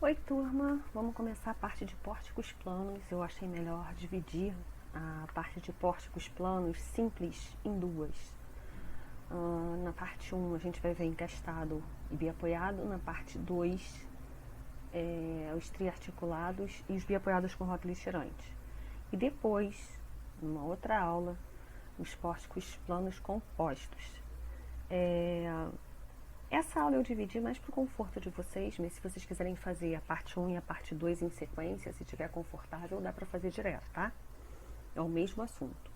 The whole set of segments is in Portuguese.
Oi, turma! Vamos começar a parte de pórticos planos. Eu achei melhor dividir a parte de pórticos planos simples em duas. Na parte 1 a gente vai ver encastado e biapoiado. Na parte 2, os triarticulados e os biapoiados com rótulos tirantes. E depois, numa outra aula, os pórticos planos compostos. Essa aula eu dividi mais para o conforto de vocês, mas se vocês quiserem fazer a parte 1 e a parte 2 em sequência, se estiver confortável, dá para fazer direto, tá? É o mesmo assunto.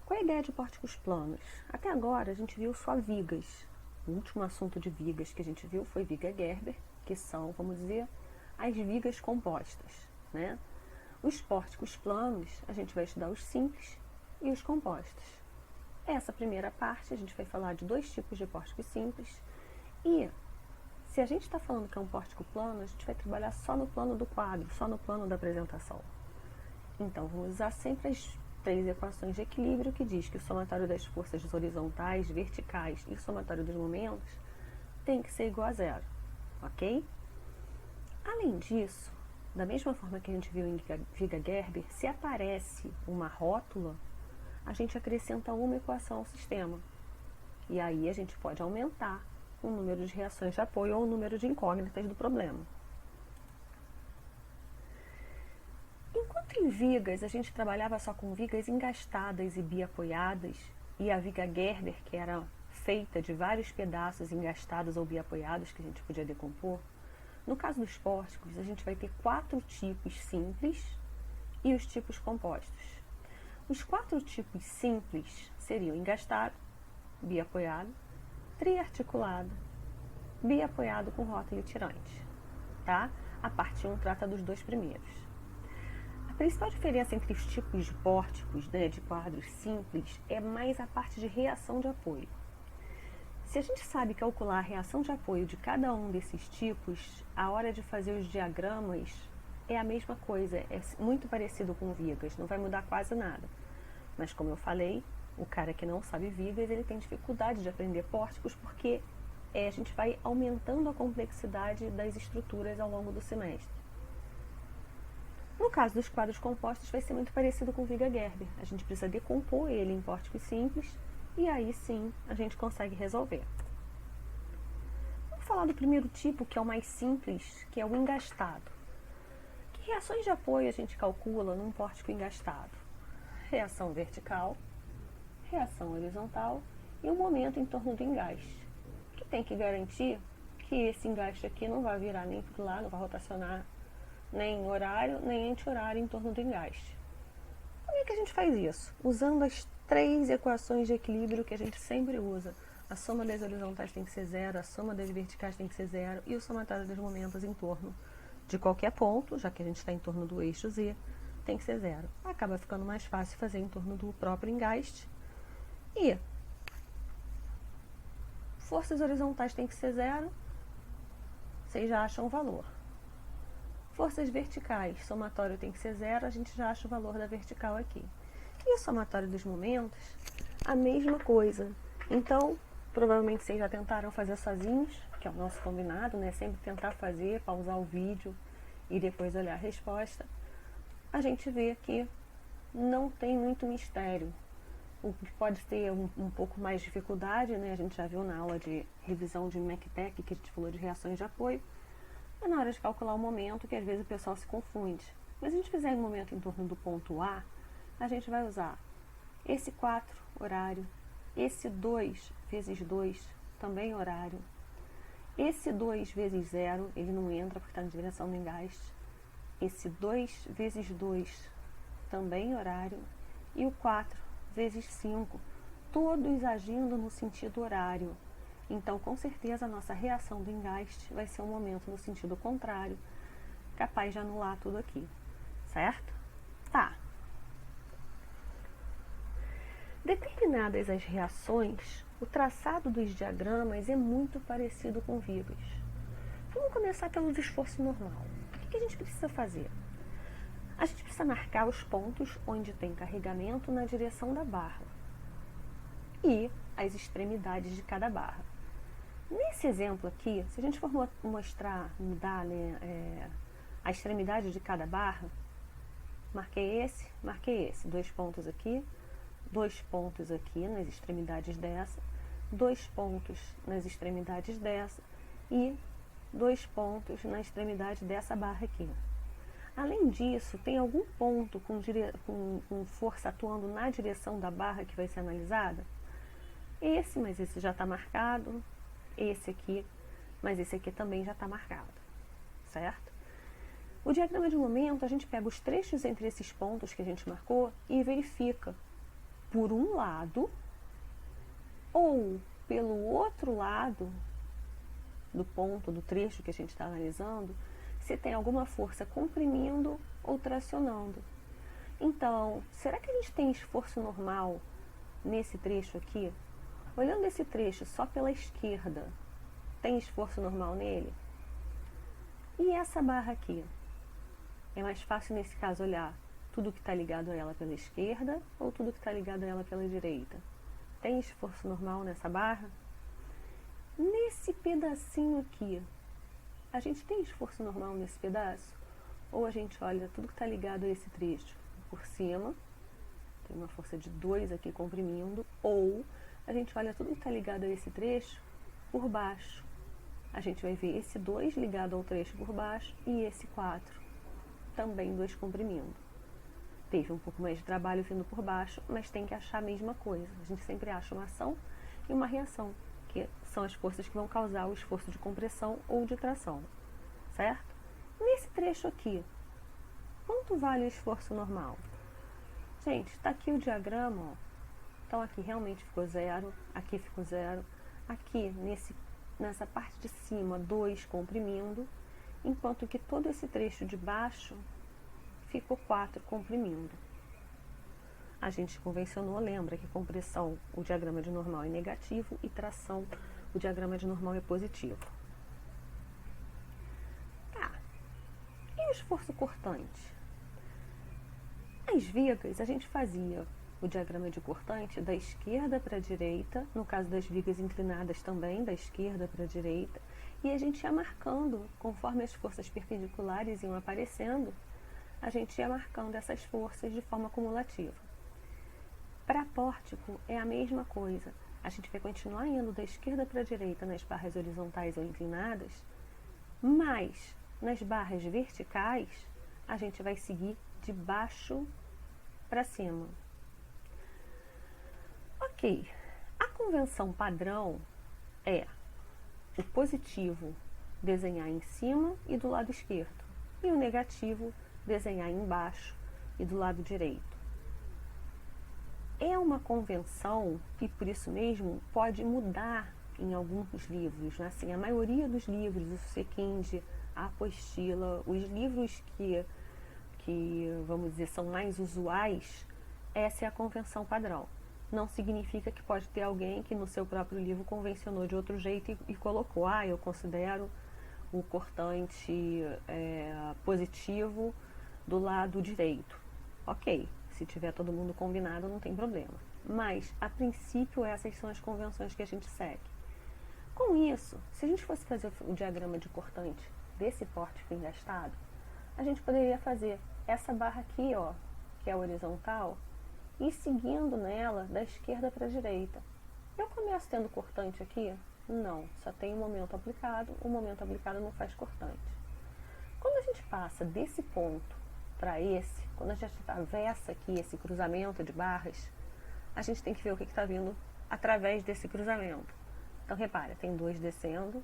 Qual é a ideia de pórticos planos? Até agora a gente viu só vigas. O último assunto de vigas que a gente viu foi viga Gerber, que são, vamos dizer, as vigas compostas, né? Os pórticos planos, a gente vai estudar os simples e os compostos. Essa primeira parte a gente vai falar de dois tipos de pórticos simples e se a gente está falando que é um pórtico plano, a gente vai trabalhar só no plano do quadro, só no plano da apresentação. Então vamos usar sempre as três equações de equilíbrio que diz que o somatório das forças horizontais, verticais e o somatório dos momentos tem que ser igual a zero, ok? Além disso, da mesma forma que a gente viu em viga Gerber, se aparece uma rótula, a gente acrescenta uma equação ao sistema. E aí a gente pode aumentar o número de reações de apoio ou o número de incógnitas do problema. Enquanto em vigas a gente trabalhava só com vigas engastadas e biapoiadas, e a viga Gerber, que era feita de vários pedaços engastados ou biapoiados que a gente podia decompor, no caso dos pórticos a gente vai ter 4 tipos simples e os tipos compostos. Os 4 tipos simples seriam engastado, biapoiado, triarticulado, biapoiado com rótulo tirante. Tá? A parte 1 trata dos dois primeiros. A principal diferença entre os tipos de pórticos, né, de quadros simples, é mais a parte de reação de apoio. Se a gente sabe calcular a reação de apoio de cada um desses tipos, a hora de fazer os diagramas é a mesma coisa, é muito parecido com vigas, não vai mudar quase nada. Mas como eu falei, o cara que não sabe vigas, ele tem dificuldade de aprender pórticos porque a gente vai aumentando a complexidade das estruturas ao longo do semestre. No caso dos quadros compostos, vai ser muito parecido com viga Gerber. A gente precisa decompor ele em pórticos simples e aí sim a gente consegue resolver. Vamos falar do primeiro tipo, que é o mais simples, que é o engastado. Que reações de apoio a gente calcula num pórtico engastado? Reação vertical, reação horizontal e o momento em torno do engaste, que tem que garantir que esse engaste aqui não vai virar nem para o lado, não vai rotacionar nem horário, nem anti-horário em torno do engaste. Como é que a gente faz isso? Usando as 3 equações de equilíbrio que a gente sempre usa. A soma das horizontais tem que ser zero, a soma das verticais tem que ser zero e o somatório dos momentos em torno de qualquer ponto, já que a gente está em torno do eixo Z, tem que ser zero. Acaba ficando mais fácil fazer em torno do próprio engaste. E forças horizontais tem que ser zero, vocês já acham o valor. Forças verticais, somatório tem que ser zero, a gente já acha o valor da vertical aqui. E o somatório dos momentos, a mesma coisa. Então, provavelmente vocês já tentaram fazer sozinhos, que é o nosso combinado, né? Sempre tentar fazer, pausar o vídeo e depois olhar a resposta. A gente vê que não tem muito mistério. O que pode ter um pouco mais de dificuldade, né? A gente já viu na aula de revisão de MECTEC, que a gente falou de reações de apoio, é na hora de calcular o momento que às vezes o pessoal se confunde. Mas se a gente fizer um momento em torno do ponto A, a gente vai usar esse 4, horário, esse 2 vezes 2, também horário, esse 2 vezes 0, ele não entra porque está na direção do engaste, esse 2 vezes 2, também horário, e o 4 vezes 5, todos agindo no sentido horário. Então, com certeza, a nossa reação do engaste vai ser um momento no sentido contrário, capaz de anular tudo aqui, certo? Tá. Determinadas as reações, o traçado dos diagramas é muito parecido com vigas. Vamos começar pelo esforço normal. O que a gente precisa fazer? A gente precisa marcar os pontos onde tem carregamento na direção da barra e as extremidades de cada barra. Nesse exemplo aqui, se a gente for mudar, né, a extremidade de cada barra, marquei esse, 2 pontos aqui, 2 pontos aqui nas extremidades dessa, 2 pontos nas extremidades dessa e 2 pontos na extremidade dessa barra aqui. Além disso, tem algum ponto com força atuando na direção da barra que vai ser analisada? Mas esse já está marcado, esse aqui, mas esse aqui também já está marcado, certo? O diagrama de momento, a gente pega os trechos entre esses pontos que a gente marcou e verifica por um lado ou pelo outro lado do ponto, do trecho que a gente está analisando, se tem alguma força comprimindo ou tracionando. Então, será que a gente tem esforço normal nesse trecho aqui? Olhando esse trecho só pela esquerda, tem esforço normal nele? E essa barra aqui? É mais fácil nesse caso olhar tudo que está ligado a ela pela esquerda ou tudo que está ligado a ela pela direita? Tem esforço normal nessa barra? Nesse pedacinho aqui, a gente tem esforço normal nesse pedaço? Ou a gente olha tudo que está ligado a esse trecho por cima, tem uma força de 2 aqui comprimindo, ou a gente olha tudo que está ligado a esse trecho por baixo. A gente vai ver esse 2 ligado ao trecho por baixo e esse 4, também 2 comprimindo. Teve um pouco mais de trabalho vindo por baixo, mas tem que achar a mesma coisa. A gente sempre acha uma ação e uma reação, que são as forças que vão causar o esforço de compressão ou de tração, certo? Nesse trecho aqui, quanto vale o esforço normal? Gente, está aqui o diagrama, ó. Então aqui realmente ficou 0, aqui ficou 0, aqui nessa parte de cima 2 comprimindo, enquanto que todo esse trecho de baixo ficou 4 comprimindo. A gente convencionou, lembra que compressão, o diagrama de normal é negativo e tração, o diagrama de normal é positivo. Tá, e o esforço cortante? As vigas, a gente fazia o diagrama de cortante da esquerda para a direita, no caso das vigas inclinadas também, da esquerda para a direita, e a gente ia marcando, conforme as forças perpendiculares iam aparecendo, a gente ia marcando essas forças de forma cumulativa. Para pórtico é a mesma coisa, a gente vai continuar indo da esquerda para a direita nas barras horizontais ou inclinadas, mas nas barras verticais a gente vai seguir de baixo para cima. Ok, a convenção padrão é o positivo desenhar em cima e do lado esquerdo, e o negativo desenhar embaixo e do lado direito. É uma convenção que, por isso mesmo, pode mudar em alguns livros, né? Assim, a maioria dos livros, o Sequinde, a apostila, os livros que, vamos dizer, são mais usuais, essa é a convenção padrão. Não significa que pode ter alguém que no seu próprio livro convencionou de outro jeito e colocou, eu considero o cortante positivo do lado direito. Ok, se tiver todo mundo combinado não tem problema. Mas, a princípio, essas são as convenções que a gente segue. Com isso, se a gente fosse fazer o diagrama de cortante desse pórtico engastado, a gente poderia fazer essa barra aqui, ó, que é a horizontal, e seguindo nela da esquerda para a direita. Eu começo tendo cortante aqui? Não, só tem o momento aplicado não faz cortante. Quando a gente passa desse ponto para esse, quando a gente atravessa aqui esse cruzamento de barras, a gente tem que ver o que está vindo através desse cruzamento. Então repara, tem 2 descendo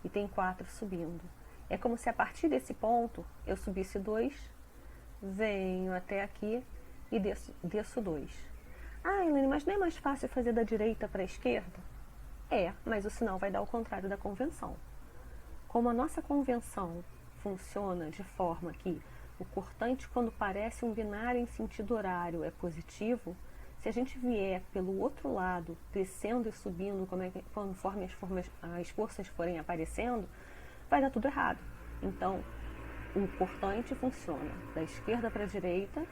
e tem 4 subindo. É como se a partir desse ponto eu subisse 2, venho até aqui e desço 2. Elaine, mas não é mais fácil fazer da direita para a esquerda? É, mas o sinal vai dar o contrário da convenção. Como a nossa convenção funciona de forma que o cortante, quando parece um binário em sentido horário, é positivo, se a gente vier pelo outro lado, descendo e subindo, conforme as forças forem aparecendo, vai dar tudo errado. Então, o cortante funciona da esquerda para a direita,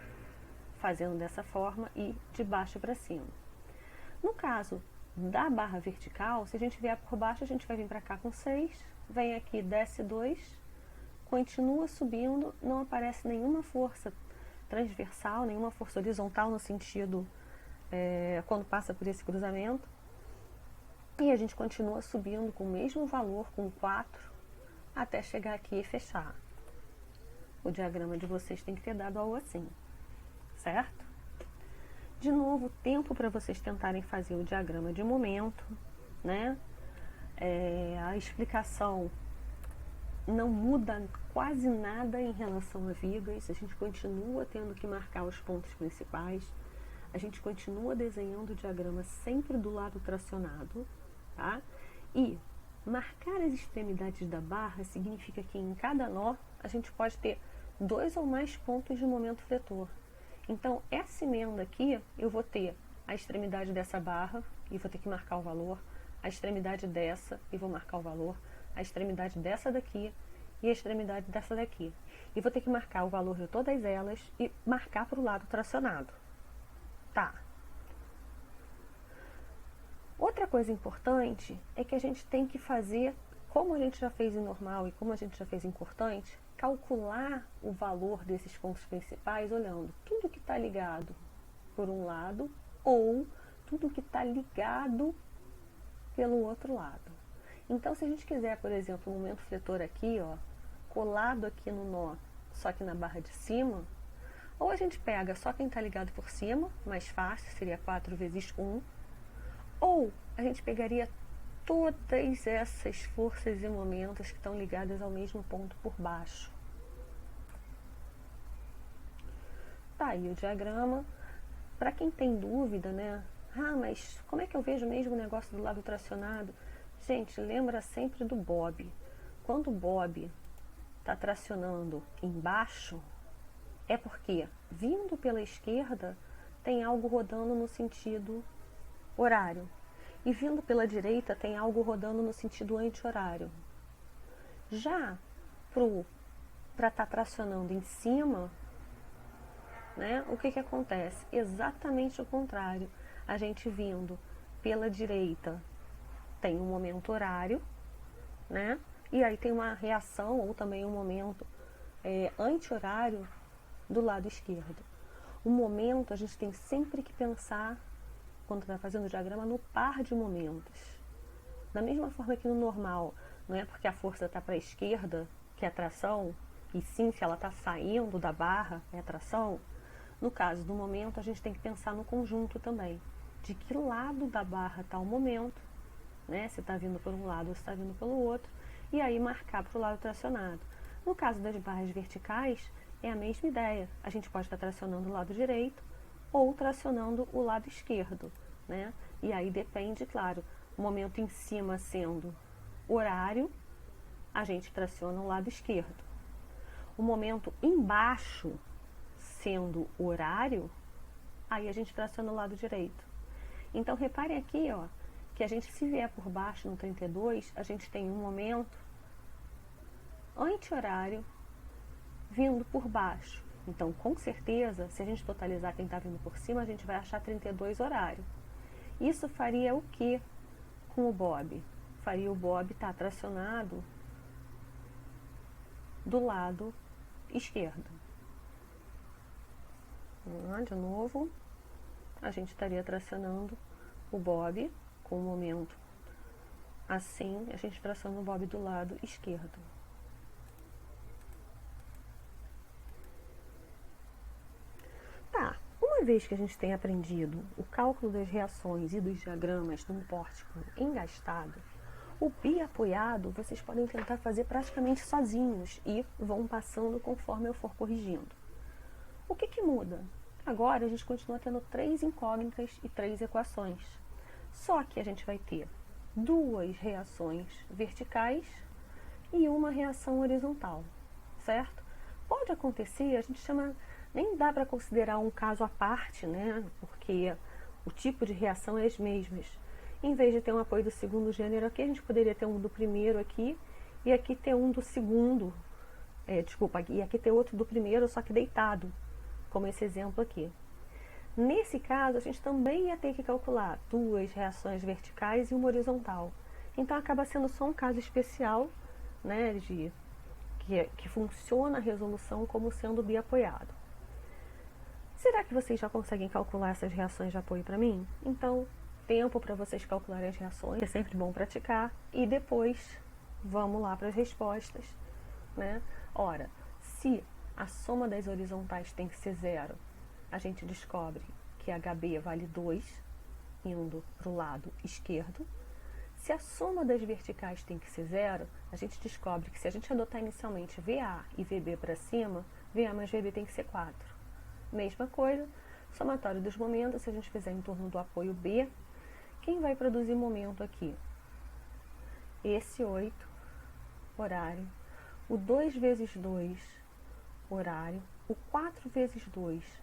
fazendo dessa forma, e de baixo para cima. No caso da barra vertical, se a gente vier por baixo, a gente vai vir para cá com 6, vem aqui, desce 2, continua subindo, não aparece nenhuma força transversal, nenhuma força horizontal no sentido quando passa por esse cruzamento. E a gente continua subindo com o mesmo valor, com 4, até chegar aqui e fechar. O diagrama de vocês tem que ter dado algo assim, certo? De novo, tempo para vocês tentarem fazer o diagrama de momento, né? A explicação não muda quase nada em relação a vigas, a gente continua tendo que marcar os pontos principais, a gente continua desenhando o diagrama sempre do lado tracionado, tá? E marcar as extremidades da barra significa que em cada nó a gente pode ter 2 ou mais pontos de momento fletor. Então, essa emenda aqui, eu vou ter a extremidade dessa barra e vou ter que marcar o valor, a extremidade dessa e vou marcar o valor, a extremidade dessa daqui e a extremidade dessa daqui. E vou ter que marcar o valor de todas elas e marcar para o lado tracionado. Tá. Outra coisa importante é que a gente tem que fazer, como a gente já fez em normal e como a gente já fez em cortante, calcular o valor desses pontos principais olhando tudo que está ligado por um lado ou tudo que está ligado pelo outro lado. Então, se a gente quiser, por exemplo, um momento fletor aqui, ó, colado aqui no nó, só que na barra de cima, ou a gente pega só quem está ligado por cima, mais fácil, seria 4 vezes 1, ou a gente pegaria todas essas forças e momentos que estão ligadas ao mesmo ponto por baixo. Tá aí o diagrama. Para quem tem dúvida, né? Ah, mas como é que eu vejo mesmo o negócio do lado tracionado? Gente, lembra sempre do bob. Quando o bob está tracionando embaixo, é porque vindo pela esquerda tem algo rodando no sentido horário. E vindo pela direita tem algo rodando no sentido anti-horário. Já para estar tracionando em cima, né, o que acontece? Exatamente o contrário. A gente vindo pela direita tem um momento horário, né? E aí tem uma reação ou também um momento anti-horário do lado esquerdo. O momento a gente tem sempre que pensar, quando está fazendo o diagrama, no par de momentos. Da mesma forma que no normal, não é porque a força está para a esquerda que é tração, e sim se ela está saindo da barra é tração. No caso do momento, a gente tem que pensar no conjunto também. De que lado da barra está o momento, né? Se está vindo por um lado ou se está vindo pelo outro, e aí marcar para o lado tracionado. No caso das barras verticais, é a mesma ideia. A gente pode estar tracionando o lado direito ou tracionando o lado esquerdo, né? E aí depende, claro, o momento em cima sendo horário, a gente traciona o lado esquerdo. O momento embaixo sendo horário, aí a gente traciona o lado direito. Então, reparem aqui, ó, que a gente, se vier por baixo no 32, a gente tem um momento anti-horário vindo por baixo. Então, com certeza, se a gente totalizar quem está vindo por cima, a gente vai achar 32 horário. Isso faria o que com o bob? Faria o bob estar tracionado do lado esquerdo. De novo, a gente estaria tracionando o bob com o momento assim, a gente traciona o bob do lado esquerdo. Tá, uma vez que a gente tem aprendido o cálculo das reações e dos diagramas de um pórtico engastado, o biapoiado vocês podem tentar fazer praticamente sozinhos e vão passando conforme eu for corrigindo. O que muda? Agora a gente continua tendo 3 incógnitas e 3 equações. Só que a gente vai ter 2 reações verticais e uma reação horizontal, certo? Pode acontecer, a gente chama, nem dá para considerar um caso à parte, né? Porque o tipo de reação é as mesmas. Em vez de ter um apoio do segundo gênero aqui, a gente poderia ter um do primeiro aqui e aqui ter um do segundo, e aqui ter outro do primeiro, só que deitado, como esse exemplo aqui. Nesse caso, a gente também ia ter que calcular duas reações verticais e uma horizontal. Então, acaba sendo só um caso especial, né, que funciona a resolução como sendo biapoiado. Será que vocês já conseguem calcular essas reações de apoio para mim? Então, tempo para vocês calcularem as reações, é sempre bom praticar, e depois vamos lá para as respostas, né? Ora, se a soma das horizontais tem que ser zero, a gente descobre que HB vale 2, indo para o lado esquerdo. Se a soma das verticais tem que ser zero, a gente descobre que se a gente adotar inicialmente VA e VB para cima, VA mais VB tem que ser 4. Mesma coisa, somatório dos momentos, se a gente fizer em torno do apoio B, quem vai produzir momento aqui? Esse 8, horário, o 2 vezes 2, horário, o 4 vezes 2,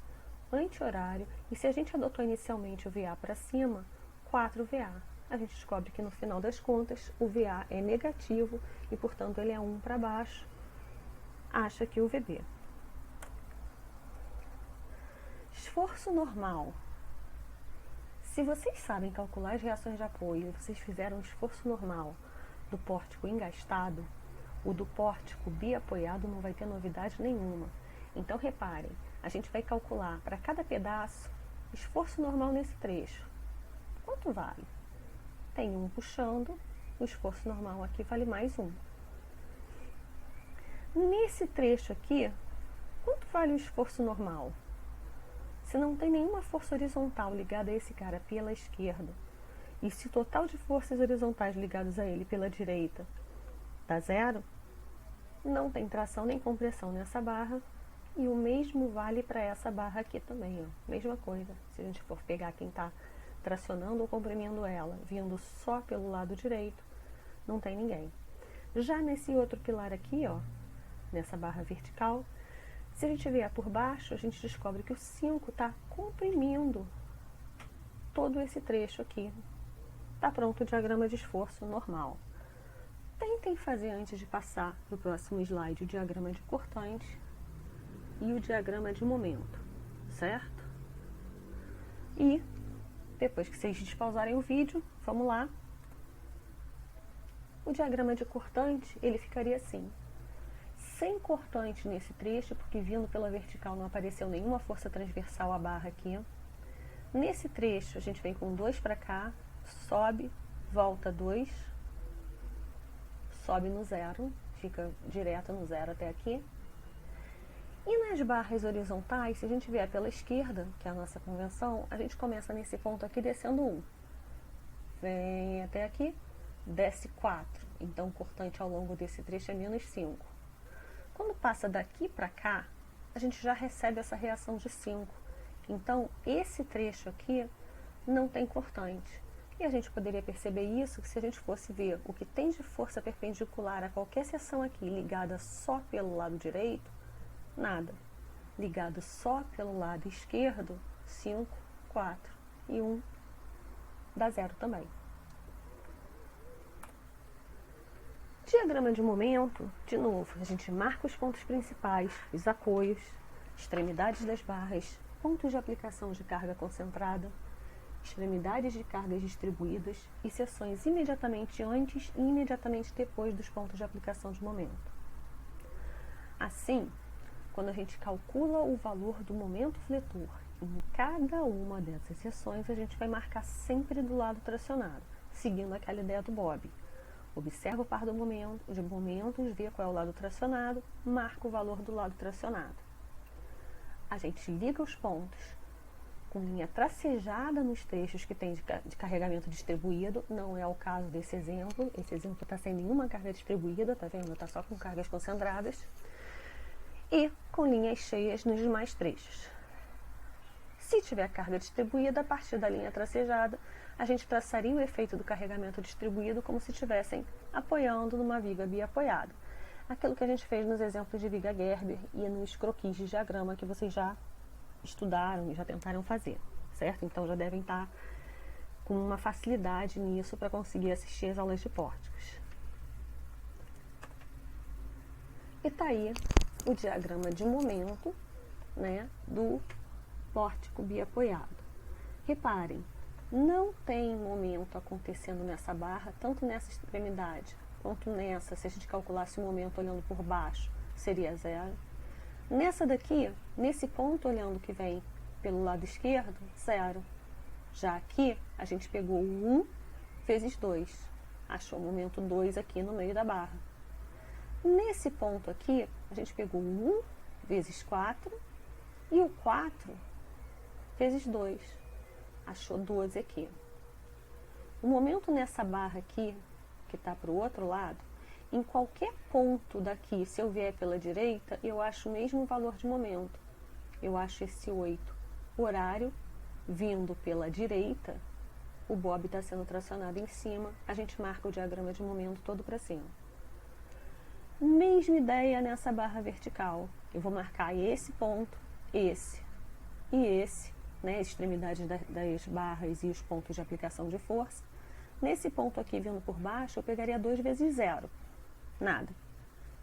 anti-horário, e se a gente adotou inicialmente o VA para cima, 4VA. A gente descobre que no final das contas o VA é negativo e, portanto, ele é 1 para baixo. Acha que o VB. Esforço normal. Se vocês sabem calcular as reações de apoio e vocês fizeram um esforço normal do pórtico engastado, o do pórtico biapoiado não vai ter novidade nenhuma. Então, reparem, a gente vai calcular para cada pedaço esforço normal nesse trecho. Quanto vale? Tem 1 puxando, o esforço normal aqui vale mais 1. Nesse trecho aqui, quanto vale o esforço normal? Se não tem nenhuma força horizontal ligada a esse cara pela esquerda, e se o total de forças horizontais ligadas a ele pela direita dá zero, não tem tração nem compressão nessa barra, e o mesmo vale para essa barra aqui também, ó. Mesma coisa, se a gente for pegar quem está tracionando ou comprimindo ela, vindo só pelo lado direito, não tem ninguém. Já nesse outro pilar aqui, ó, nessa barra vertical, se a gente vier por baixo, a gente descobre que o 5 está comprimindo todo esse trecho aqui. Está pronto o diagrama de esforço normal. Tentem fazer antes de passar para o próximo slide o diagrama de cortante e o diagrama de momento, certo? E depois que vocês despausarem o vídeo, vamos lá. O diagrama de cortante, ele ficaria assim. Sem cortante nesse trecho, porque vindo pela vertical não apareceu nenhuma força transversal à barra aqui. Nesse trecho, a gente vem com 2 para cá, sobe, volta 2, sobe no zero, fica direto no zero até aqui. E nas barras horizontais, se a gente vier pela esquerda, que é a nossa convenção, a gente começa nesse ponto aqui descendo 1. Vem até aqui, desce 4. Então, o cortante ao longo desse trecho é menos 5. Quando passa daqui para cá, a gente já recebe essa reação de 5. Então, esse trecho aqui não tem cortante. E a gente poderia perceber isso que se a gente fosse ver o que tem de força perpendicular a qualquer seção aqui ligada só pelo lado direito, nada. Ligado só pelo lado esquerdo, 5, 4 e 1 dá 0 também. Diagrama de momento, de novo, a gente marca os pontos principais, os apoios, extremidades das barras, pontos de aplicação de carga concentrada, extremidades de cargas distribuídas e seções imediatamente antes e imediatamente depois dos pontos de aplicação de momento. Assim, quando a gente calcula o valor do momento fletor em cada uma dessas seções, a gente vai marcar sempre do lado tracionado, seguindo aquela ideia do Bob. Observa o par de momentos, vê qual é o lado tracionado, marca o valor do lado tracionado. A gente liga os pontos com linha tracejada nos trechos que tem de carregamento distribuído. Não é o caso desse exemplo. Esse exemplo está sem nenhuma carga distribuída, tá vendo? Está só com cargas concentradas. E com linhas cheias nos demais trechos. Se tiver carga distribuída, a partir da linha tracejada, a gente traçaria o efeito do carregamento distribuído como se estivessem apoiando numa viga biapoiada. Aquilo que a gente fez nos exemplos de viga Gerber e nos croquis de diagrama que vocês já estudaram e já tentaram fazer, certo? Então já devem estar com uma facilidade nisso para conseguir assistir as aulas de pórticos. E tá aí o diagrama de momento, né, do pórtico biapoiado. Reparem, não tem momento acontecendo nessa barra, tanto nessa extremidade quanto nessa. Se a gente calculasse o momento olhando por baixo, seria 0. Nessa daqui, nesse ponto olhando que vem pelo lado esquerdo, 0. Já aqui, a gente pegou o 1 vezes 2. Achou o momento 2 aqui no meio da barra. Nesse ponto aqui, a gente pegou o 1 vezes 4 e o 4 vezes 2. Achou 12 aqui. O momento nessa barra aqui, que está para o outro lado, em qualquer ponto daqui, se eu vier pela direita, eu acho o mesmo valor de momento. Eu acho esse 8. Horário, vindo pela direita, o bob está sendo tracionado em cima, a gente marca o diagrama de momento todo para cima. Mesma ideia nessa barra vertical. Eu vou marcar esse ponto, esse e esse, né, extremidades das barras e os pontos de aplicação de força. Nesse ponto aqui, vindo por baixo, eu pegaria 2 vezes 0. Nada.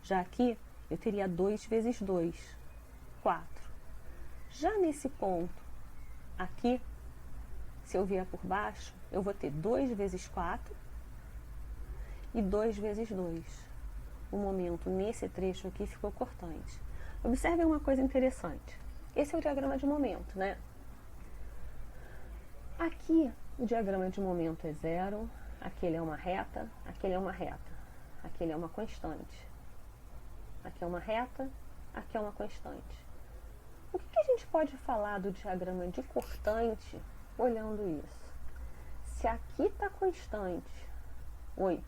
Já aqui, eu teria 2 vezes 2, 4. Já nesse ponto aqui, se eu vier por baixo, eu vou ter 2 vezes 4 e 2 vezes 2. O momento nesse trecho aqui ficou cortante. Observem uma coisa interessante. Esse é o diagrama de momento, né? Aqui, o diagrama de momento é 0, aquele é uma reta, aquele é uma reta. Aquele é uma constante. Aqui é uma reta, aqui é uma constante. O que a gente pode falar do diagrama de cortante olhando isso? Se aqui está constante, 8.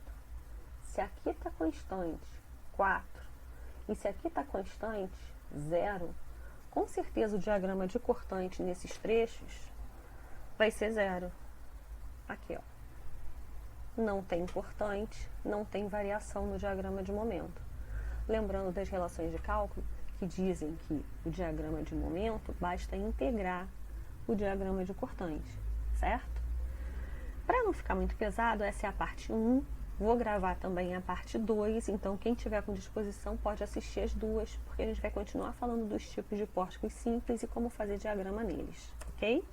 Se aqui está constante, 4. E se aqui está constante, 0, com certeza o diagrama de cortante nesses trechos vai ser 0. Aqui, ó. Não tem cortante, não tem variação no diagrama de momento. Lembrando das relações de cálculo que dizem que o diagrama de momento basta integrar o diagrama de cortante, certo? Para não ficar muito pesado, essa é a parte 1. Vou gravar também a parte 2, então quem tiver com disposição pode assistir as duas, porque a gente vai continuar falando dos tipos de pórticos simples e como fazer diagrama neles, ok?